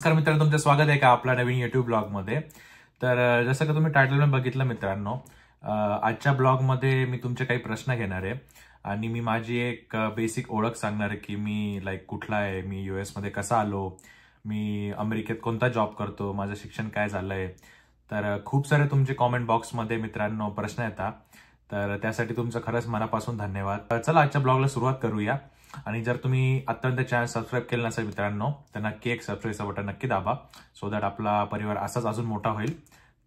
नमस्कार मित्रांनो, तुमचं स्वागत आहे का आपल्या नवीन युट्यूब ब्लॉगमध्ये. तर जसं का तुम्ही टायटलमध्ये बघितलं मित्रांनो, आजच्या ब्लॉगमध्ये मी तुमचे काही प्रश्न घेणार आहे आणि मी माझी एक बेसिक ओळख सांगणार आहे की मी कुठला आहे, मी US मध्ये कसा आलो, मी अमेरिकेत कोणता जॉब करतो, माझं शिक्षण काय झालंय. तर खूप सारे तुमचे कॉमेंट बॉक्समध्ये मित्रांनो प्रश्न येतात, तर त्यासाठी तुमचं खरंच मनापासून धन्यवाद. चला आजच्या ब्लॉगला सुरुवात करूया. आणि जर तुम्ही आतापर्यंत चॅनल सबस्क्राईब केलं नसेल मित्रांनो, तर नक्की एक सबस्क्राईबचं बटन नक्की दाबा, सो दॅट आपला परिवार असाच अजून मोठा होईल.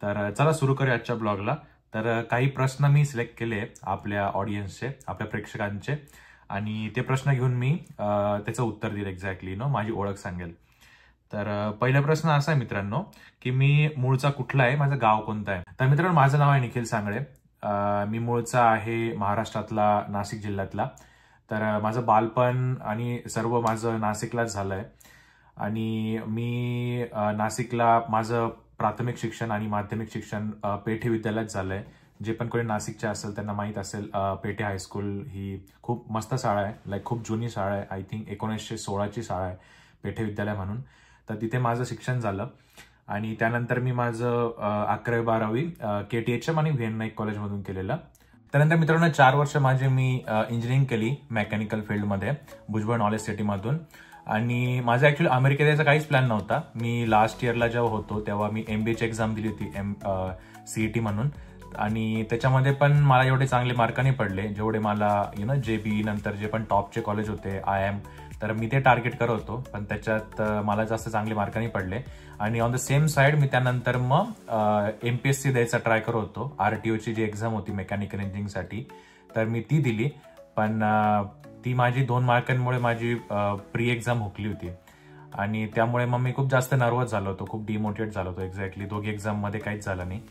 तर चला सुरू करूया आजच्या ब्लॉगला. तर काही प्रश्न मी सिलेक्ट केले आपल्या ऑडियन्सचे, आपल्या प्रेक्षकांचे, आणि ते प्रश्न घेऊन मी त्याचं उत्तर देईल, एक्झॅक्टली माझी ओळख सांगेल. तर पहिला प्रश्न असा आहे मित्रांनो की मी मूळचा कुठला आहे, माझं गाव कोणतं आहे. तर मित्रांनो, माझं नाव आहे निखिल सांगळे. मी मूळचा आहे महाराष्ट्रातला, नाशिक जिल्ह्यातला. तर माझं बालपण आणि सर्व माझं नाशिकलाच झालंय. आणि मी नाशिकला माझं प्राथमिक शिक्षण आणि माध्यमिक शिक्षण पेठे विद्यालयात झालंय. जे पण कोणी नाशिकचे असेल त्यांना माहीत असेल, पेठे हायस्कूल ही खूप मस्त शाळा आहे, खूप जुनी शाळा आहे. आय थिंक 1916ची शाळा आहे पेठे विद्यालय म्हणून. तर तिथे माझं शिक्षण झालं आणि त्यानंतर मी माझं 11वी-12वी KTHM आणि VN नाईक कॉलेजमधून केलेलं. त्यानंतर मित्रांनो 4 वर्ष माझे मी इंजिनिअरिंग केली मेकॅनिकल फील्डमध्ये, भुजबळ नॉलेज सिटीमधून. आणि माझा ऍक्च्युली अमेरिकेत यायचा काहीच प्लॅन नव्हता. मी लास्ट इयरला जेव्हा होतो तेव्हा मी MBAची एक्झाम दिली होती, CET म्हणून. आणि त्याच्यामध्ये पण मला एवढे चांगले मार्क नाही पडले जेवढे मला JBE नंतर जे पण टॉपचे कॉलेज होते, IIM, तर मी ते टार्गेट करत होतो, पण त्याच्यात मला जास्त चांगले मार्क नाही पडले. आणि ऑन द सेम साइड मी त्यानंतर मग MPSC द्यायचा ट्राय करत होतो. RTOची जी एक्झाम होती मेकॅनिकल इंजिनिअरिंगसाठी, तर मी ती दिली. पण ती माझी 2 मार्कांमुळे माझी प्री एक्झाम हुकली होती आणि त्यामुळे मग मी खूप जास्त नर्वस झालो होतो, खूप डिमोटिवेट झालो होतो. एक्झॅक्टली दोघी एक्झाममध्ये काहीच झालं नाही.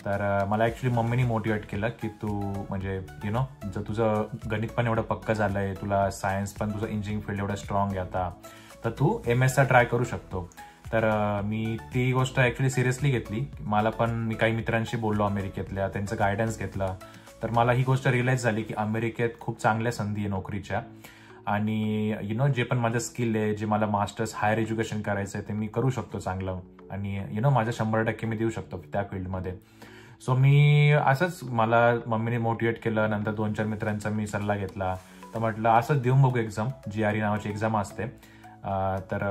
तर मला ऍक्च्युली मम्मीनी मोटिवेट केलं की तू म्हणजे जर तुझं गणित पण एवढं पक्क झालंय, तुला सायन्स पण तुझं इंजिनिअरिंग फील्ड एवढं स्ट्रॉंग आहे आता, तर तू MS ट्राय करू शकतो. तर मी ती गोष्ट ऍक्च्युली सिरियसली घेतली. मला पण मी काही मित्रांशी बोललो अमेरिकेतल्या, त्यांचं गायडन्स घेतलं. तर मला ही गोष्ट रिअलाइज झाली की अमेरिकेत खूप चांगल्या संधी आहे नोकरीच्या. आणि जे पण माझं स्किल आहे, जे मला मास्टर्स हायर एज्युकेशन करायचं आहे, ते मी करू शकतो चांगलं. आणि माझं 100% मी देऊ शकतो त्या फील्डमध्ये. सो मी असंच, मला मम्मीने मोटिवेट केलं. नंतर 2-4 मित्रांचा मी सल्ला घेतला. तर म्हटलं असंच देऊन बघू एक्झाम. GRE नावाची एक्झाम असते. तर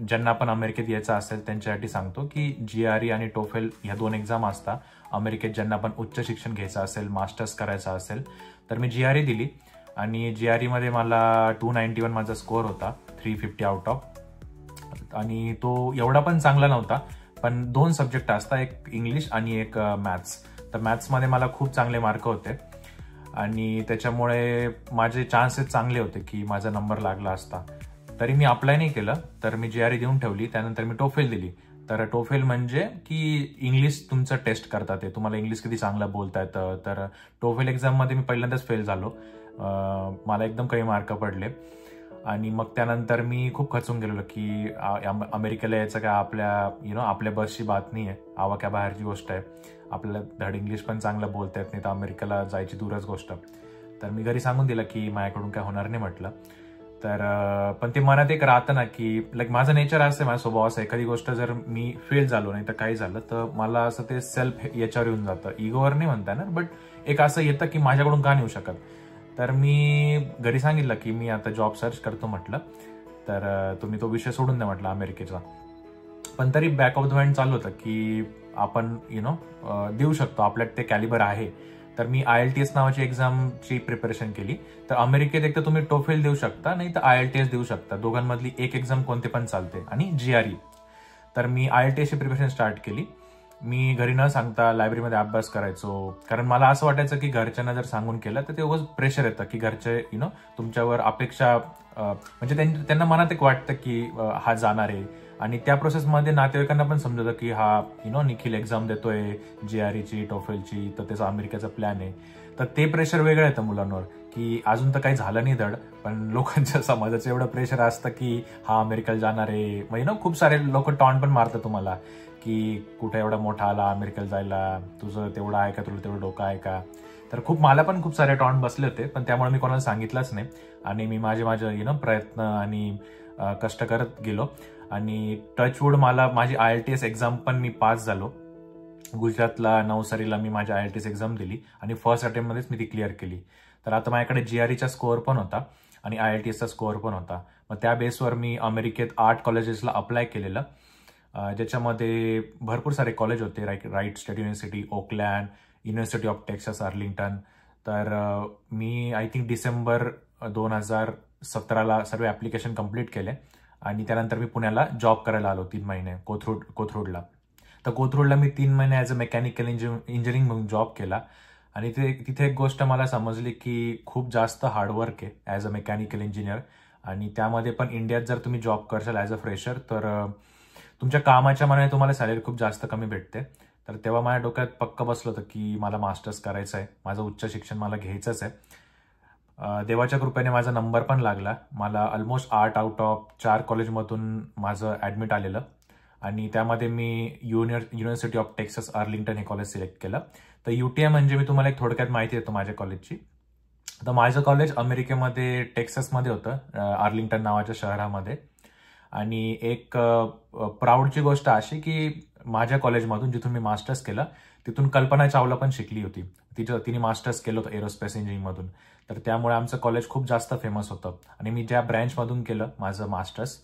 ज्यांना पण अमेरिकेत यायचं असेल त्यांच्यासाठी सांगतो की GRE आणि TOEFL ह्या 2 एक्झाम असतात अमेरिकेत. ज्यांना पण उच्च शिक्षण घ्यायचं असेल, मास्टर्स करायचं असेल, तर मी GRE दिली. आणि GRE मध्ये मला 291 माझा स्कोअर होता, 350 आउट ऑफ. आणि तो एवढा पण चांगला नव्हता, पण 2 सब्जेक्ट असतात, एक इंग्लिश आणि एक मॅथ्स. तर मॅथ्समध्ये मला खूप चांगले मार्क होते आणि त्याच्यामुळे माझे चान्सेस चांगले होते की माझा नंबर लागला असता. तरी मी अप्लाय नाही केलं, तर मी GRE देऊन ठेवली. त्यानंतर मी TOEFL दिली. तर TOEFL म्हणजे की इंग्लिश तुमचं टेस्ट करतात, ते तुम्हाला इंग्लिश किती चांगलं बोलता येतं. तर TOEFL एक्झाममध्ये मी पहिल्यांदाच फेल झालो. मला एकदम कमी मार्क पडले. आणि मग त्यानंतर मी खूप खचून गेलेलो की अमेरिकेला यायचं काय आपल्या आपल्या बसची बात नाही आहे, आवाक्या बाहेरची गोष्ट आहे. आपल्याला धड इंग्लिश पण चांगलं बोलता येत नाही, तर अमेरिकेला जायची दूरच गोष्ट. तर मी घरी सांगून दिलं की माझ्याकडून काय होणार नाही म्हटलं. तर पण ते मनात एक राहतं ना की माझं नेचर असं आहे, माझा स्वभाव असं आहे, एखादी गोष्ट जर मी फेल झालो नाही तर काही झालं तर मला असं ते सेल्फ याच्यावर येऊन जातं. इगोवर नाही म्हणता येणार, बट एक असं येतं की माझ्याकडून का नाही होऊ शकत. तर मी घरी सांगितलं की मी आता जॉब सर्च करतो म्हटलं. तर तुम्ही तो विषय सोडून द्या म्हटलं अमेरिकेचा. पण तरी बॅक ऑफ द माइंड चालू होतं की आपण देऊ शकतो, आपल्यात ते कॅलिबर आहे. तर मी IELTS नावाची एक्झामची प्रिपरेशन केली. तर अमेरिकेत एक तर तुम्ही TOEFL देऊ शकता, नाही तर IELTS देऊ शकता. दोघांमधली एक एक्झाम कोणते पण चालते. आणि GRE. तर मी IELTSची प्रिपरेशन स्टार्ट केली. मी घरी न सांगता लायब्ररीमध्ये अभ्यास करायचो, कारण मला असं वाटायचं की घरच्यांना जर सांगून केलं तर ते उगाच प्रेशर येतं की घरचे तुमच्यावर अपेक्षा, म्हणजे त्यांना मनात एक वाटतं की हा जाणार आहे. आणि त्या प्रोसेसमध्ये नातेवाईकांना पण समजतं की हा निखिल एक्झाम देतोय GREची, TOEFLची, तर त्याचा अमेरिकेचा प्लॅन आहे. तर ते प्रेशर वेगळं येतं मुलांवर की अजून तर काही झालं नाही धड, पण लोकांच्या समाजाचं एवढं प्रेशर असतं की हा अमेरिकेला जाणार आहे. मग खूप सारे लोक टॉन्ट पण मारतात तुम्हाला की कुठे एवढा मोठा आला अमेरिकेला जायला, तुझं तेवढं आहे का, तुला तेवढं डोकं आहे का. तर मला पण खूप सारे टॉन्ट बसले होते, पण त्यामुळे मी कोणाला सांगितलंच नाही. आणि मी माझे प्रयत्न आणि कष्ट करत गेलो. आणि टचवूड मला माझी IELTS एक्झाम पण मी पास झालो. गुजरातला नवसारीला मी माझी IELTS एक्झाम दिली आणि फर्स्ट अटेम्प्टमध्येच मी ती क्लिअर केली. तर आता माझ्याकडे GREचा स्कोअर पण होता आणि IELTSचा स्कोअर पण होता. मग त्या बेसवर मी अमेरिकेत 8 कॉलेजेसला अप्लाय केलेलं, ज्याच्यामध्ये भरपूर सारे कॉलेज होते. Wright state university, Oakland, university of Texas Arlington. तर मी आय थिंक डिसेंबर 2017ला सर्व ॲप्लिकेशन कंप्लीट केले आणि त्यानंतर मी पुण्याला जॉब करायला आलो 3 महिने कोथरूडला. तर कोथरूडला मी 3 महिने ॲज अ मेकॅनिकल इंजिनिअरिंग म्हणून जॉब केला आणि तिथे एक गोष्ट मला समजली की खूप जास्त हार्डवर्क आहे ॲज अ मेकॅनिकल इंजिनियर. आणि त्यामध्ये पण इंडियात जर तुम्ही जॉब करशाल ॲज अ फ्रेशर तर तुमच्या कामाच्या मानाने तुम्हाला सॅलरी खूप जास्त कमी भेटते. तर तेव्हा माझ्या डोक्यात पक्क बसलं होतं की मला मास्टर्स करायचं आहे, माझं उच्च शिक्षण मला घ्यायचंच आहे. देवाच्या कृपेने माझा नंबर पण लागला. मला ऑलमोस्ट 8 आउट ऑफ 4 कॉलेजमधून माझं ॲडमिट आलेलं आणि त्यामध्ये मी युनिव्हर्सिटी ऑफ टेक्सास आर्लिंग्टन हे कॉलेज सिलेक्ट केलं. तर UTI म्हणजे मी तुम्हाला एक थोडक्यात माहिती देतो माझ्या कॉलेजची. तर माझं कॉलेज अमेरिकेमध्ये टेक्सासमध्ये होतं, आर्लिंग्टन नावाच्या शहरामध्ये. आणि एक प्राऊडची गोष्ट अशी की माझ्या कॉलेजमधून जिथून मी मास्टर्स केलं तिथून कल्पना चावला पण शिकली होती. तिने मास्टर्स केलं होतं एरोस्पेस इंजिनिअरिंगमधून. तर त्यामुळे आमचं कॉलेज खूप जास्त फेमस होतं. आणि मी ज्या ब्रँचमधून केलं माझं मास्टर्स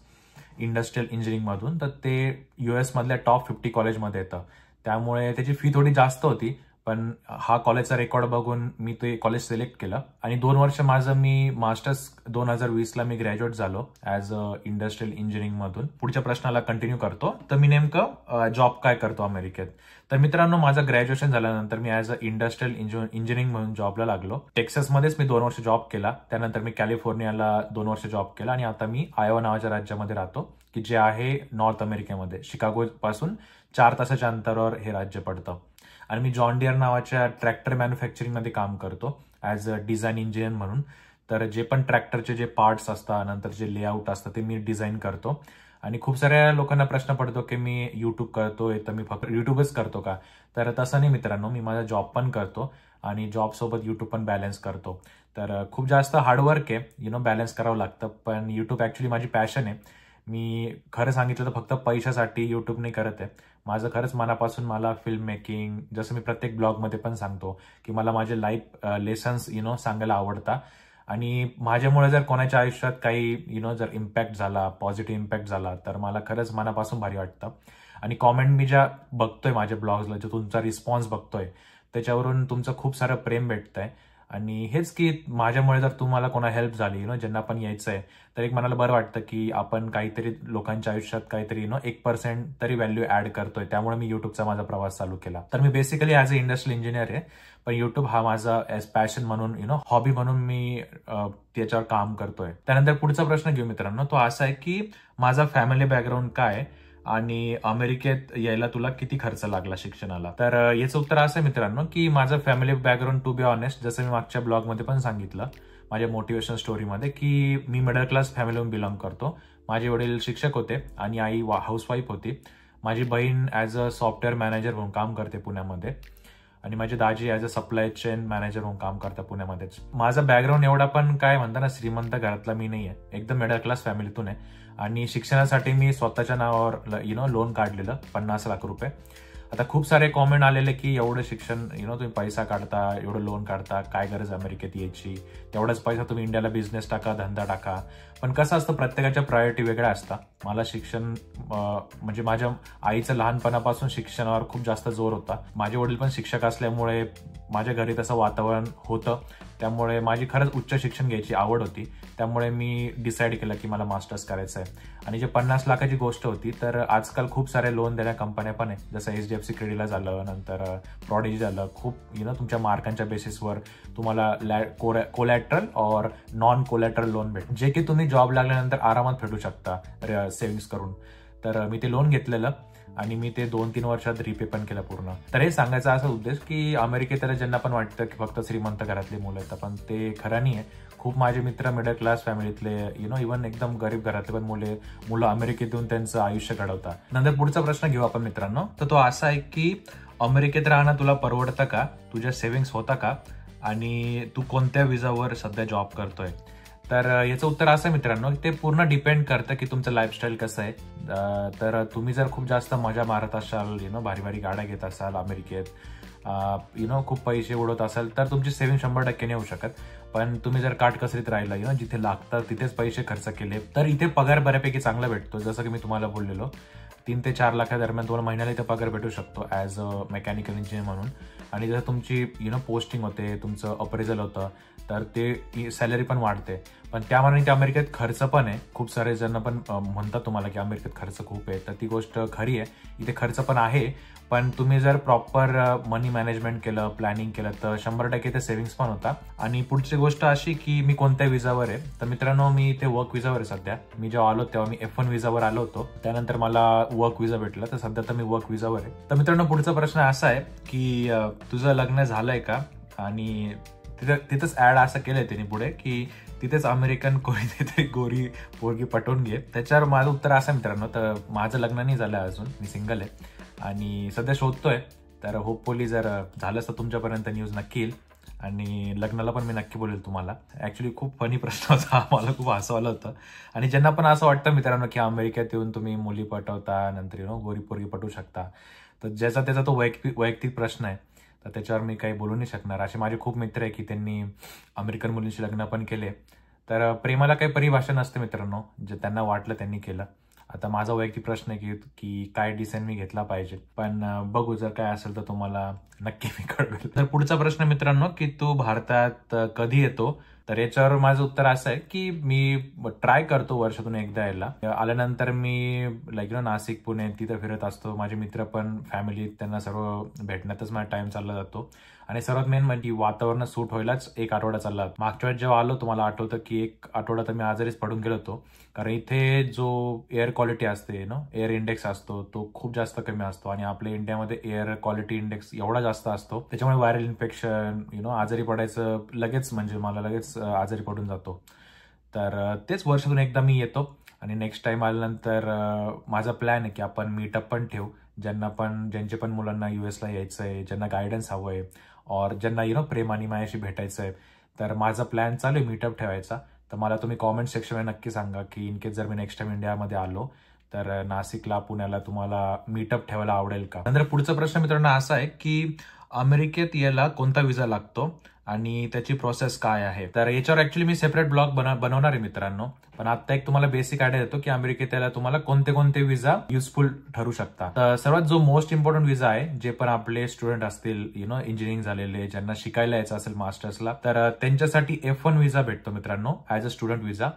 इंडस्ट्रियल इंजिनिअरिंगमधून, तर ते US मधल्या टॉप 50 कॉलेजमध्ये येतं. त्यामुळे त्याची फी थोडी जास्त होती, पण हा कॉलेजचा रेकॉर्ड बघून मी ते कॉलेज सिलेक्ट केलं आणि 2 वर्ष माझं मी मास्टर्स 2020ला मी ग्रॅज्युएट झालो ॲज अ इंडस्ट्रियल इंजिनिअरिंगमधून. पुढच्या प्रश्नाला कंटिन्यू करतो. तर मी नेमकं जॉब काय करतो अमेरिकेत. तर मित्रांनो, माझं ग्रॅज्युएशन झाल्यानंतर मी ॲज अ इंडस्ट्रियल इंजिनिअरिंग म्हणून जॉबला लागलो. टेक्सासमध्येच मी 2 वर्ष जॉब केला. त्यानंतर मी कॅलिफोर्नियाला 2 वर्ष जॉब केला आणि आता मी आयोवा नावाच्या राज्यामध्ये राहतो की जे आहे नॉर्थ अमेरिकेमध्ये. शिकागो पासून 4 तासाच्या अंतरावर हे राज्य पडतं. आणि मी जॉन डियर नावाच्या ट्रॅक्टर मॅन्युफॅक्चरिंगमध्ये काम करतो ॲज अ डिझाईन इंजिनियर म्हणून. तर जे पण ट्रॅक्टरचे जे पार्ट्स असतात, नंतर जे लेआउट असतं ते मी डिझाईन करतो. आणि खूप साऱ्या लोकांना प्रश्न पडतो की मी यूट्यूब करतोय तर मी फक्त यूट्यूबच करतो का. तर तसं नाही मित्रांनो, मी माझा जॉब पण करतो आणि जॉबसोबत यूट्यूब पण बॅलन्स करतो. तर खूप जास्त हार्डवर्क आहे, बॅलन्स करावं लागतं. पण यूट्यूब ॲक्च्युली माझी पॅशन आहे. मी खरं सांगितलं तर फक्त पैशासाठी यूट्यूब नाही करत आहे. माझं खरंच मनापासून मला फिल्म मेकिंग, जसं मी प्रत्येक ब्लॉगमध्ये पण सांगतो की मला माझे लाईफ लेसन्स सांगायला आवडतात. आणि माझ्यामुळे जर कोणाच्या आयुष्यात काही जर इम्पॅक्ट झाला, पॉझिटिव्ह इम्पॅक्ट झाला तर मला खरंच मनापासून भारी वाटतं. आणि कॉमेंट मी ज्या बघतोय माझ्या ब्लॉग्सला, जो तुमचा रिस्पॉन्स बघतोय त्याच्यावरून तुमचं खूप सारं प्रेम भेटतंय. आणि हेच की माझ्यामुळे जर तुम्हाला कोणा हेल्प झाली, ज्यांना पण यायचं आहे, तर एक मनाला बरं वाटतं की आपण काहीतरी लोकांच्या आयुष्यात काहीतरी 1% तरी व्हॅल्यू ऍड करतोय. त्यामुळे मी युट्यूबचा माझा प्रवास चालू केला. तर मी basically as a industrial engineer आहे, पण युट्यूब हा माझा ॲज पॅशन म्हणून हॉबी म्हणून मी त्याच्यावर काम करतोय. त्यानंतर पुढचा प्रश्न घेऊ मित्रांनो, तो असा आहे की माझा फॅमिली बॅकग्राऊंड काय आणि अमेरिकेत यायला तुला किती खर्च लागला शिक्षणाला. तर याचं उत्तर असं आहे मित्रांनो की माझं family background, to be honest, जसं मी मागच्या ब्लॉगमध्ये पण सांगितलं माझ्या मोटिवेशन स्टोरीमध्ये, की मी मिडल क्लास फॅमिलीहून बिलॉंग करतो. माझे वडील शिक्षक होते आणि आई हाऊसवाईफ होती. माझी बहीण ॲज अ सॉफ्टवेअर मॅनेजर म्हणून काम करते पुण्यामध्ये आणि माझे दाजी as a supply chain manager म्हणून काम करतात पुण्यामध्येच. माझा बॅकग्राऊंड एवढा पण काय म्हणता ना श्रीमंत घरातला मी नाही आहे, एकदम मिडल क्लास फॅमिलीतून आहे. आणि शिक्षणासाठी मी स्वतःच्या नावावर लोन काढलेलं 50 लाख रुपये. आता खूप सारे कॉमेंट आलेले की एवढं शिक्षण तुम्ही पैसा काढता, एवढं लोन काढता, काय गरज अमेरिकेत यायची, तेवढाच पैसा तुम्ही इंडियाला बिझनेस टाका, धंदा टाका. पण कसं असतं, प्रत्येकाच्या प्रायोरिटी वेगळ्या असतात. मला शिक्षण म्हणजे माझ्या आईचं लहानपणापासून शिक्षणावर खूप जास्त जोर होता. माझे वडील पण शिक्षक असल्यामुळे माझ्या घरी तसं वातावरण होतं. त्यामुळे माझी खरंच उच्च शिक्षण घ्यायची आवड होती. त्यामुळे मी डिसाईड केलं की मला मास्टर्स करायचं आहे. आणि जे 50 लाखाची गोष्ट होती, तर आजकाल खूप सारे लोन देण्या कंपन्या पण आहे, जसं HDFC क्रेडिटला झालं, नंतर प्रॉडिजी झालं. खूप तुमच्या मार्कांच्या बेसिसवर तुम्हाला कोलॅटरल और नॉन कोलॅटरल लोन भेट, जे की तुम्ही जॉब लागल्यानंतर आरामात फेडू शकता सेव्हिंग्स करून. तर मी ते लोन घेतलेलं आणि मी ते 2-3 वर्षात रिपे पण केलं पूर्ण. तर हे सांगायचा असा उद्देश की अमेरिकेत ज्यांना पण वाटतं की फक्त श्रीमंत घरातली मुलं आहेत, पण ते खरं नाही आहे. खूप माझे मित्र मिडल क्लास फॅमिलीतले इव्हन एकदम गरीब घरातले पण मुलं अमेरिकेत येऊन त्यांचं आयुष्य घडवतात. नंतर पुढचा प्रश्न घेऊ आपण मित्रांनो, तर तो असा आहे की अमेरिकेत राहणं तुला परवडतं का, तुझ्या सेव्हिंग्स होता का, आणि तू कोणत्या विजावर सध्या जॉब करतोय. तर याचं उत्तर असं मित्रांनो, ते पूर्ण डिपेंड करतं की तुमचं लाईफस्टाईल कसं आहे. तर तुम्ही जर खूप जास्त मजा मारत असाल, भारी भारी गाड्या घेत असाल अमेरिकेत, खूप पैसे उडवत असाल, तर तुमची सेव्हिंग 100% नाही होऊ शकत. पण तुम्ही जर काटकसरीत राहिला, जिथे लागतं तिथेच पैसे खर्च केले, तर इथे पगार बऱ्यापैकी चांगला भेटतो. जसं की मी तुम्हाला बोललेलो, 3 ते 4 लाखादरम्यान तुम्हाला महिन्याला इथे पगार भेटू शकतो ॲज अ मेकॅनिकल इंजिनियर म्हणून. आणि जर तुमची पोस्टिंग होते, तुमचं अप्रेझल होतं, तर ते सॅलरी पण वाढते. पण त्यामानाने ते अमेरिकेत खर्च पण आहे. खूप सारे जण पण म्हणतात तुम्हाला की अमेरिकेत खर्च खूप आहे, तर ती गोष्ट खरी आहे. इथे खर्च पण आहे, पण तुम्ही जर प्रॉपर मनी मॅनेजमेंट केलं, प्लॅनिंग केलं, तर 100% ते सेव्हिंग्स पण होता. आणि पुढची गोष्ट अशी की मी कोणत्या विजावर आहे, तर मित्रांनो मी इथे वर्क विजावर आहे सध्या. मी जेव्हा आलो तेव्हा मी F1 विजावर आलो होतो, त्यानंतर मला वर्क विजा भेटला, तर सध्या तर मी वर्क विजावर आहे. तर मित्रांनो पुढचा प्रश्न असा आहे की तुझं लग्न झालंय का? आणि तिथंच ऍड असं केलंय त्यांनी पुढे की तिथेच अमेरिकन कोणीतरी गोरी पोरगी पटवून घे. त्याच्यावर माझं उत्तर असं मित्रांनो, तर माझं लग्न नाही झालं अजून, मी सिंगल आहे आणि सध्या शोधतोय. तर होपफुली जर झालंच तर तुमच्यापर्यंत न्यूज नक्की येईल आणि लग्नाला पण मी नक्की बोलेल तुम्हाला. ऍक्च्युली खूप फनी प्रश्न होता, मला खूप हसवलं होतं. आणि ज्यांना पण असं वाटतं मित्रांनो की अमेरिकेत येऊन तुम्ही मुली पटवता, नंतर गोरी पोरगी पटवू शकता, तर ज्याचा त्याचा तो वैयक्तिक प्रश्न आहे, तर त्याच्यावर मी काही बोलू नाही शकणार. असे माझे खूप मित्र आहे की त्यांनी अमेरिकन मुलींशी लग्न पण केले. तर प्रेमाला काही परिभाषा नसते मित्रांनो, जे त्यांना वाटलं त्यांनी केलं. आता माझा वैयक्तिक प्रश्न आहे की काय डिसिजन मी घेतला पाहिजे, पण बघू, जर काय असेल तर तुम्हाला नक्की मी कळवेल. तर पुढचा प्रश्न मित्रांनो की तू भारतात कधी येतो, तर याच्यावर माझं उत्तर असं आहे की मी ट्राय करतो वर्षातून एकदा यायला. आल्यानंतर मी नाशिक, पुणे तिथे फिरत असतो. माझे मित्र पण, फॅमिली, त्यांना सर्व भेटण्यातच माझा टाइम चालला जातो. आणि सर्वात मेन म्हणजे वातावरण सूट व्हायलाच 1 आठवडा चालला. मागच्या वेळेस जेव्हा आलो तुम्हाला आठवतं की 1 आठवडा तर मी आजारीच पडून गेलो होतो, कारण इथे जो एअर क्वालिटी असते एअर इंडेक्स असतो तो खूप जास्त कमी असतो. आणि आपल्या इंडियामध्ये एअर क्वालिटी इंडेक्स एवढा जास्त असतो, त्याच्यामुळे व्हायरल इन्फेक्शन आजारी पडायचं लगेच, म्हणजे मला लगेच आजारी पडून जातो. तर तेच वर्षातून एकदा मी येतो. आणि नेक्स्ट टाइम आल्यानंतर माझा प्लॅन आहे की आपण मीटअप पण ठेवू. ज्यांचे पण मुलांना US ला यायचं आहे, ज्यांना गायडन्स हवं आहे, और ज्यांना प्रेमाने माझ्याशी भेटायचं आहे, तर माझा प्लॅन चालू आहे मीटअप ठेवायचा. तर मला तुम्ही कॉमेंट सेक्शनमध्ये नक्की सांगा की इन केस जर मी नेक्स्ट टाइम इंडियामध्ये आलो तर नाशिकला, पुण्याला तुम्हाला मीटअप ठेवायला आवडेल का? नंतर पुढचा प्रश्न मित्रांनो असा आहे की अमेरिकेत यायला कोणता विजा लागतो आणि त्याची प्रोसेस काय आहे. तर याच्यावर ऍक्च्युली मी सेपरेट ब्लॉग बनवणार आहे मित्रांनो. पण आता एक तुम्हाला बेसिक आयडिया देतो की अमेरिकेत यायला तुम्हाला कोणते कोणते विजा युजफुल ठरू शकतात. तर सर्वात जो मोस्ट इम्पॉर्टंट विजा आहे, जे पण आपले स्टुडंट असतील, इंजिनिअरिंग झालेले, ज्यांना शिकायला यायचं असेल मास्टर्सला, तर त्यांच्यासाठी F1 विजा भेटतो मित्रांनो, ऍज अ स्टुडंट विजा.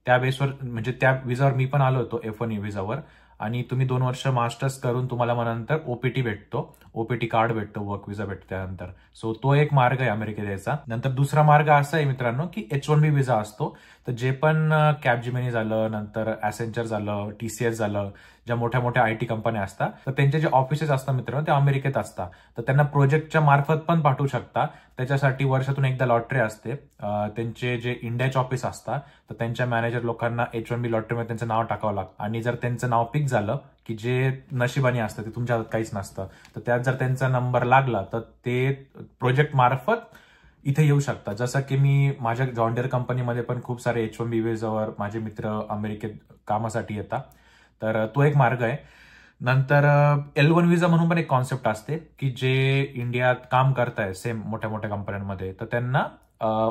त्या बेसवर, म्हणजे त्या विजावर मी पण आलो होतो F1 विजावर. आणि तुम्ही 2 वर्ष मास्टर्स करून तुम्हाला मग नंतर OPT भेटतो, OPT कार्ड भेटतो, वर्क विजा भेटतो त्यानंतर. सो तो एक मार्ग आहे अमेरिकेत यायचा. नंतर दुसरा मार्ग असा आहे मित्रांनो की H1B विजा असतो. तर जे पण कॅपजेमिनी झालं, नंतर ॲसेंचर झालं, TCS झालं, ज्या मोठ्या मोठ्या IT कंपन्या असतात, तर त्यांचे जे ऑफिसेस असतात मित्रांनो ते अमेरिकेत असतात. तर त्यांना प्रोजेक्टच्या मार्फत पण पाठवू शकता. त्याच्यासाठी वर्षातून एकदा लॉटरी असते. त्यांचे जे इंडियाचे ऑफिस असतात, तर त्यांच्या मॅनेजर लोकांना H1B लॉटरीमध्ये त्यांचं नाव टाकावं लागतं. आणि जर त्यांचं नाव पिक झालं, की जे नशिबाने असतं, ते तुमच्या हातात काहीच नसतं, तर त्यात जर त्यांचा नंबर लागला तर ते प्रोजेक्ट मार्फत इथे येऊ शकतात. जसं की मी माझ्या जॉन डियर कंपनीमध्ये पण खूप सारे H1B विजावर माझे मित्र अमेरिकेत कामासाठी येतात. तर तो एक मार्ग आहे. नंतर L1 विजा म्हणून पण एक कॉन्सेप्ट असते की जे इंडियात काम करताय सेम मोठ्या मोठ्या कंपन्यांमध्ये, तर त्यांना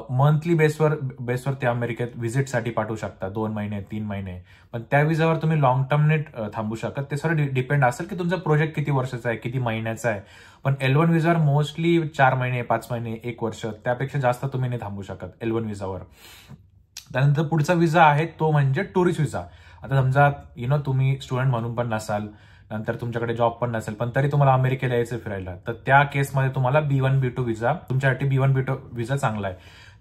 मंथली बेसवर ते अमेरिकेत व्हिजिटसाठी पाठवू शकता, 2 महिने 3 महिने. पण त्या विजावर तुम्ही लॉंग टर्म नेट थांबू शकत. ते सगळं डिपेंड असेल की तुमचा प्रोजेक्ट किती वर्षाचा आहे, किती महिन्याचा आहे. पण L1 विजावर मोस्टली 4 महिने, 5 महिने, 1 वर्ष, त्यापेक्षा जास्त तुम्ही नाही थांबू शकत L1 विजावर. त्यानंतर पुढचा विजा आहे तो म्हणजे टुरिस्ट विजा. आता समजा तुम्ही स्टुडंट म्हणून पण नसाल, नंतर तुमच्याकडे जॉब पण नसेल, पण तरी तुम्हाला अमेरिकेला यायचं फिरायला, तर त्या केसमध्ये तुम्हाला B1 B2 विजा, तुमच्यासाठी B1 B2 विजा चांगला आहे.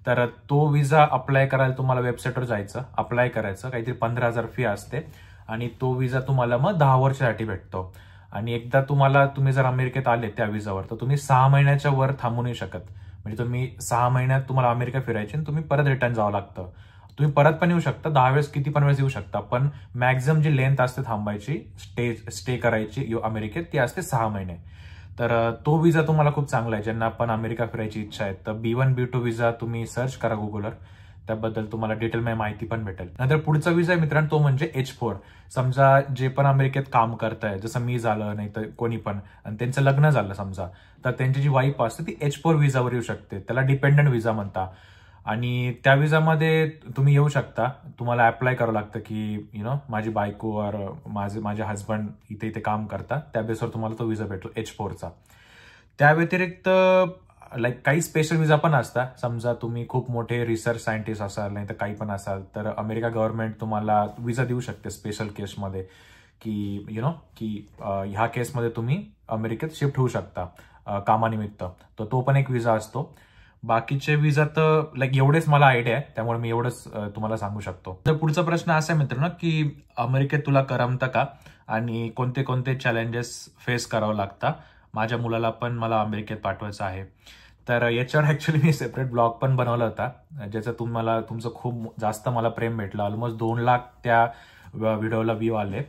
तर तो विजा अप्लाय करायला तुम्हाला वेबसाईटवर जायचं, अप्लाय करायचं, काहीतरी 15,000 फी असते. आणि तो विजा तुम्हाला मग 10 वर्षासाठी भेटतो. आणि एकदा तुम्ही जर अमेरिकेत आले त्या विजावर, तर तुम्ही 6 महिन्याच्या वर थांबू नाही शकत. म्हणजे तुम्ही 6 महिन्यात तुम्हाला अमेरिका फिरायची आणि तुम्ही परत रिटर्न जावं लागतं. तुम्ही परत पण येऊ शकता, 10 वेळेस, किती पण वेळेस येऊ शकता, पण मॅक्झिमम जी लेंथ असते थांबायची, स्टे करायची अमेरिकेत, ती असते 6 महिने. तर तो विजा तुम्हाला खूप चांगला आहे ज्यांना पण अमेरिका फिरायची इच्छा आहे. तर B1 B2 विजा तुम्ही सर्च करा गुगलवर, त्याबद्दल तुम्हाला डिटेल माहिती पण भेटेल. नंतर पुढचा विजा आहे मित्रांनो, तो म्हणजे H4. समजा जे पण अमेरिकेत काम करताय, जसं मी झालं नाही तर कोणी पण, आणि त्यांचं लग्न झालं समजा, तर त्यांची जी वाईफ असते ती H4 विजावर येऊ शकते. त्याला डिपेंडंट विजा म्हणतात. आणि त्या विजामध्ये तुम्ही येऊ शकता. तुम्हाला अप्लाय करावं लागतं की माझी बायको और माझे हस्बंड इथे इथे काम करतात, त्या बेसवर तुम्हाला तो विजा भेटतो H4चा. त्या व्यतिरिक्त काही स्पेशल विजा पण असतात. समजा तुम्ही खूप मोठे रिसर्च सायंटिस्ट असाल नाही तर काही पण असाल, तर अमेरिका गव्हर्नमेंट तुम्हाला विजा देऊ शकते स्पेशल केसमध्ये, की की ह्या केसमध्ये तुम्ही अमेरिकेत शिफ्ट होऊ शकता कामानिमित्त. तर तो पण एक विजा असतो. बाकीचे विजा तर एवढेच मला आयडिया आहे, त्यामुळे मी एवढंच तुम्हाला सांगू शकतो. तर पुढचा प्रश्न असा आहे मित्रांनो, की अमेरिकेत तुला करमतं का आणि कोणते कोणते चॅलेंजेस फेस करावं लागतं. माझ्या मुलाला पण मला अमेरिकेत पाठवायचं आहे. तर याच्यावर ऍक्च्युली मी सेपरेट ब्लॉग पण बनवला होता, ज्याचं तुमचं खूप जास्त मला प्रेम भेटलं. ऑलमोस्ट 2 लाख त्या व्हिडिओला व्ह्यू आले.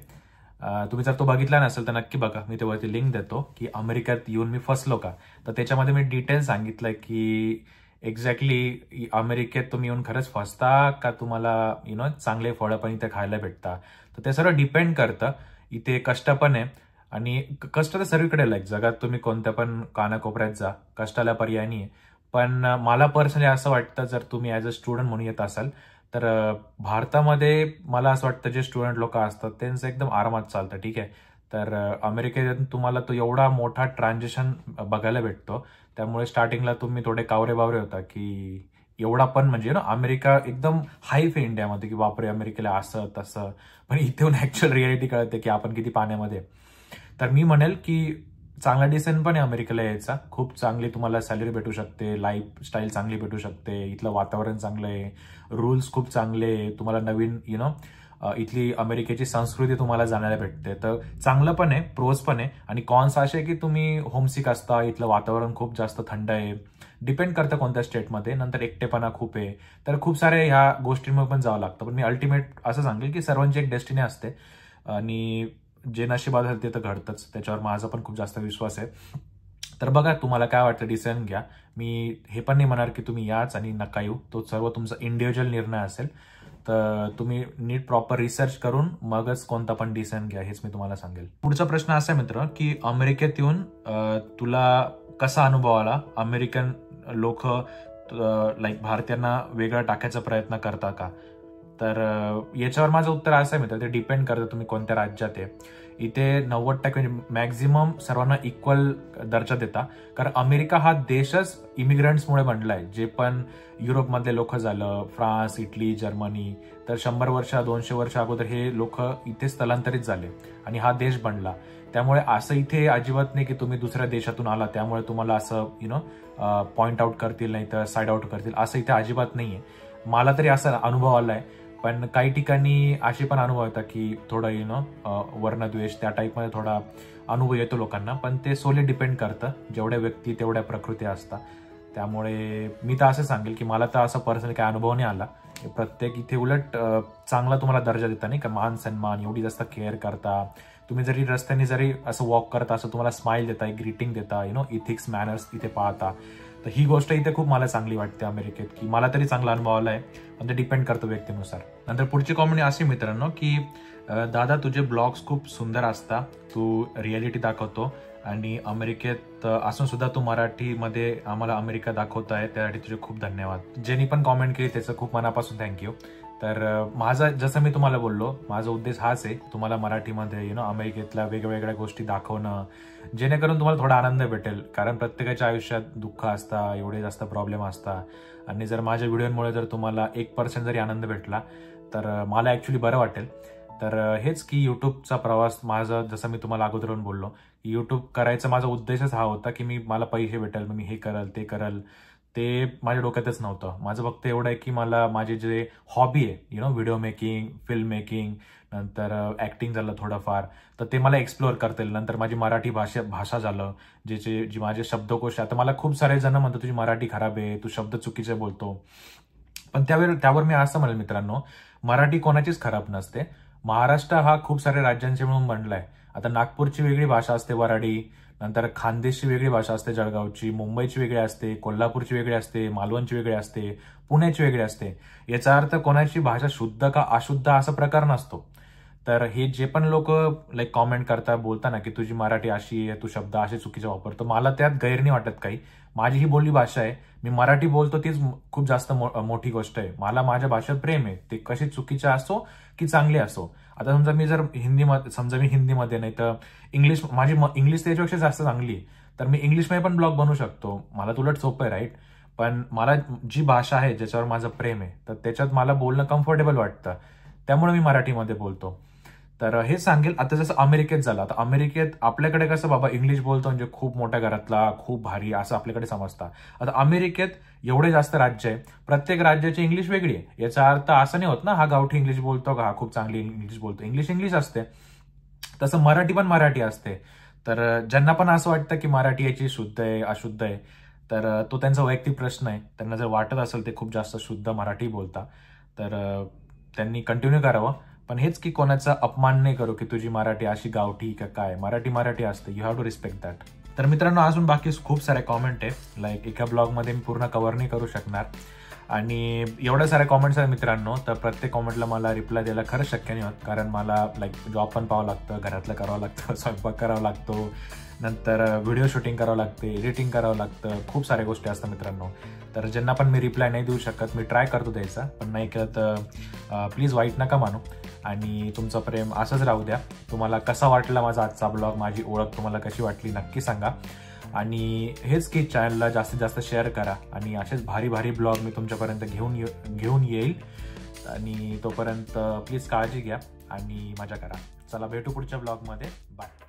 तुम्ही जर तो बघितला नसेल तर नक्की बघा, मी त्यावरती लिंक देतो, की अमेरिकेत येऊन मी फसलो का. तर त्याच्यामध्ये मी डिटेल सांगितलंय की एक्झॅक्टली अमेरिकेत तुम्ही येऊन खरंच फसता का, तुम्हाला चांगले फळं पण इथे खायला भेटतात. तर ते सर्व डिपेंड करतं. इथे कष्ट पण आहे, आणि कष्ट तर सर्वीकडे जगात तुम्ही कोणत्या पण कानाकोपऱ्यात जा, कष्टाला पर्याय नाही. पण मला पर्सनली असं वाटतं, जर तुम्ही ऍज अ स्टुडंट म्हणून येत असाल तर भारतामध्ये मला असं वाटतं जे स्टुडंट लोक असतात त्यांचं एकदम आरामात चालतं, ठीक आहे. तर अमेरिकेतून तुम्हाला तो एवढा मोठा ट्रान्झिशन बघायला भेटतो. त्यामुळे स्टार्टिंगला तुम्ही थोडे कावरे बावरे होता की एवढा पण म्हणजे अमेरिका एकदम हाईफ आहे इंडियामध्ये, की बापरे अमेरिकेला असं तसं. पण इथून ऍक्च्युअल रियालिटी कळते की आपण किती पाण्यामध्ये. तर मी म्हणेल की चांगला डिसिजन पण आहे अमेरिकेला यायचा. खूप चांगली तुम्हाला सॅलरी भेटू शकते, लाईफस्टाईल चांगली भेटू शकते, इथलं वातावरण चांगलं आहे, रूल्स खूप चांगले आहे, तुम्हाला नवीन इथली अमेरिकेची संस्कृती तुम्हाला जाणायला भेटते. तर चांगलं पण आहे, प्रोज पण आहे. आणि कॉन्स असे की तुम्ही होमसिक असता, इथलं वातावरण खूप जास्त थंड आहे, डिपेंड करतं कोणत्या स्टेटमध्ये. नंतर एकटेपणा खूप आहे, तर खूप सारे ह्या गोष्टींमध्ये पण जावं लागतं. पण मी अल्टिमेट असं सांगेल की सर्वांची एक डेस्टिनी असते, आणि जे नशिबात झालं ते तर घडतंच. त्याच्यावर माझा पण खूप जास्त विश्वास आहे. तर बघा तुम्हाला काय वाटतं, डिसिजन घ्या. मी हे पण नाही म्हणणार की तुम्ही याच आणि नका येऊ, तो सर्व तुमचा इंडिव्हिज्युअल निर्णय असेल. तर तुम्ही नीट प्रॉपर रिसर्च करून मगच कोणता पण डिसिजन घ्या, हेच मी तुम्हाला सांगेल. पुढचा प्रश्न असा आहे मित्र, की अमेरिकेत येऊन तुला कसा अनुभव आला. अमेरिकन लोक भारतीयांना वेगळं टाकायचा प्रयत्न करता का. तर याच्यावर माझं उत्तर असं आहे मित्र, ते डिपेंड करतं तुम्ही कोणत्या राज्यात आहे. इथे 90% मॅक्झिमम सर्वांना इक्वल दर्जा देता. कारण अमेरिका हा देशच इमिग्रंट्समुळे बनला आहे. जे पण युरोपमधले लोक झालं, फ्रान्स, इटली, जर्मनी, तर 100 वर्ष 200 वर्ष अगोदर हे लोक इथे स्थलांतरित झाले आणि हा देश बनला. त्यामुळे असं इथे अजिबात नाही की तुम्ही दुसऱ्या देशातून आला त्यामुळे तुम्हाला असं पॉइंट आउट करतील नाही तर साइड आउट करतील, असं इथे अजिबात नाहीये. मला तरी असा अनुभव आलाय. पण काही ठिकाणी असे पण अनुभव येतात की थोडं वर्णद्वेष त्या टाईपमध्ये थोडा अनुभव येतो लोकांना. पण ते सोली डिपेंड करतं, जेवढ्या व्यक्ती तेवढ्या प्रकृती असतात. त्यामुळे मी तर असं सांगेल की मला तर असं पर्सनली काय अनुभव नाही आला. प्रत्येक इथे उलट चांगला तुम्हाला दर्जा देता, नाही का, मान सन्मान, एवढी जास्त केअर करता. तुम्ही जरी रस्त्याने जरी असं वॉक करता असं तुम्हाला स्माइल देता, ग्रीटिंग देता, इथिक्स मॅनर्स इथे पाहता. तर ही गोष्ट इथे खूप मला चांगली वाटते अमेरिकेत, की मला तरी चांगला अनुभव आलाय. पण ते डिपेंड करतं व्यक्तीनुसार. नंतर पुढची कॉमेंट अशी मित्रांनो, की दादा तुझे ब्लॉग्स खूप सुंदर असतात, तू रियालिटी दाखवतो आणि अमेरिकेत असून सुद्धा तू मराठीमध्ये आम्हाला अमेरिका दाखवताय, त्यासाठी तुझे खूप धन्यवाद. ज्यांनी पण कॉमेंट केली त्याचं खूप मनापासून थँक्यू. तर माझा जसं मी तुम्हाला बोललो, माझा उद्देश हाच आहे, तुम्हाला मराठीमध्ये अमेरिकेतल्या वेगवेगळ्या गोष्टी दाखवणं, जेणेकरून तुम्हाला थोडा आनंद भेटेल. कारण प्रत्येकाच्या आयुष्यात दुःख असतात, एवढे जास्त प्रॉब्लेम असतात. आणि जर माझ्या व्हिडिओमुळे जर तुम्हाला 1% जरी आनंद भेटला तर मला ऍक्च्युली बरं वाटेल. तर हेच की युट्यूबचा प्रवास माझा, जसं मी तुम्हाला अगोदरून बोललो, युट्यूब करायचा माझा उद्देशच हा होता की मला पैसे भेटेल, मी हे करल ते करल, ते माझ्या डोक्यातच नव्हतं. माझं फक्त एवढं आहे की मला माझे जे हॉबी आहे, व्हिडिओ मेकिंग, फिल्म मेकिंग, नंतर ऍक्टिंग झालं थोडंफार, तर ते मला एक्सप्लोअर करता येईल. नंतर माझी मराठी भाषा झालं, जे माझे शब्दकोश. आता मला खूप सारे जण म्हणतात तुझी मराठी खराब आहे, तू शब्द चुकीचे बोलतो. पण त्यावर मी असं म्हणेल मित्रांनो, मराठी कोणाचीच खराब नसते. महाराष्ट्र हा खूप साऱ्या राज्यांचे मिळून बनलाय. आता नागपूरची वेगळी भाषा असते वराडी, नंतर खानदेशची वेगळी भाषा असते, जळगावची, मुंबईची वेगळी असते, कोल्हापूरची वेगळी असते, मालवणची वेगळी असते, पुण्याची वेगळी असते. याचा अर्थ कोणाची भाषा शुद्ध का अशुद्ध असा प्रकार नसतो. तर हे जे पण लोक लाईक कॉमेंट करता बोलताना की तुझी मराठी अशी आहे, तू शब्द असे चुकीचे वापरतो, मला त्यात गैर नाही वाटत काही. माझी ही बोलली भाषा आहे, मी मराठी बोलतो, तीच खूप जास्त मोठी गोष्ट आहे. मला माझ्या भाषेत प्रेम आहे, ते कशी चुकीचे असो की चांगले असो. आता समजा मी जर हिंदीमध्ये नाही तर माझी इंग्लिश त्याच्यापेक्षा जास्त चांगली आहे, तर मी इंग्लिशमध्ये पण ब्लॉग बनवू शकतो. मला उलट सोपं आहे, राईट. पण मला जी भाषा आहे ज्याच्यावर माझं प्रेम आहे, तर त्याच्यात मला बोलणं कम्फर्टेबल वाटतं, त्यामुळे मी मराठीमध्ये बोलतो. तर हे सांगेल. आता जसं अमेरिकेत झालं, आता अमेरिकेत आपल्याकडे कसं बाबा इंग्लिश बोलतो म्हणजे खूप मोठ्या घरातला, खूप भारी असं आपल्याकडे समजतं. आता अमेरिकेत एवढे जास्त राज्य आहे, प्रत्येक राज्याची इंग्लिश वेगळी आहे. याचा अर्थ असं नाही होत ना हा गावठी इंग्लिश बोलतो का, हा खूप चांगली इंग्लिश बोलतो. इंग्लिश असते, तसं मराठी पण मराठी असते. तर ज्यांना पण असं वाटतं की मराठी याची शुद्ध आहे अशुद्ध आहे, तर तो त्यांचा वैयक्तिक प्रश्न आहे. त्यांना जर वाटत असेल ते खूप जास्त शुद्ध मराठी बोलता, तर त्यांनी कंटिन्यू करावं. पण हेच की कोणाचा अपमान नाही करू की तुझी मराठी अशी गावठी का काय. मराठी असते, you have to respect that. तर मित्रांनो, अजून बाकी खूप सारे कॉमेंट आहे, लाईक एका ब्लॉगमध्ये मी पूर्ण कव्हर नाही करू शकणार. आणि एवढ्या साऱ्या कॉमेंट्स आहेत मित्रांनो, तर प्रत्येक कॉमेंटला मला रिप्लाय द्यायला खरंच शक्य नाही होत. कारण मला लाईक जॉब पण पाहावं लागतं, घरातलं करावं लागतं, स्वयंपाक करावा लागतो, नंतर व्हिडिओ शूटिंग करावं लागते, एडिटिंग करावं लागतं, खूप साऱ्या गोष्टी असतात मित्रांनो. तर ज्यांना पण मी रिप्लाय नाही देऊ शकत, मी ट्राय करतो द्यायचा, पण नाही केलं तर प्लीज वाईट नका मानू. आणि तुमचं प्रेम असंच राहू द्या. तुम्हाला कसा वाटला माझा आजचा ब्लॉग, माझी ओळख तुम्हाला कशी वाटली नक्की सांगा. आणि हेच की चॅनलला जास्तीत जास्त शेअर करा, आणि असेच भारी ब्लॉग मी तुमच्यापर्यंत घेऊन येईल. आणि तोपर्यंत प्लीज काळजी घ्या आणि मजा करा. चला भेटू पुढच्या ब्लॉगमध्ये. बाय.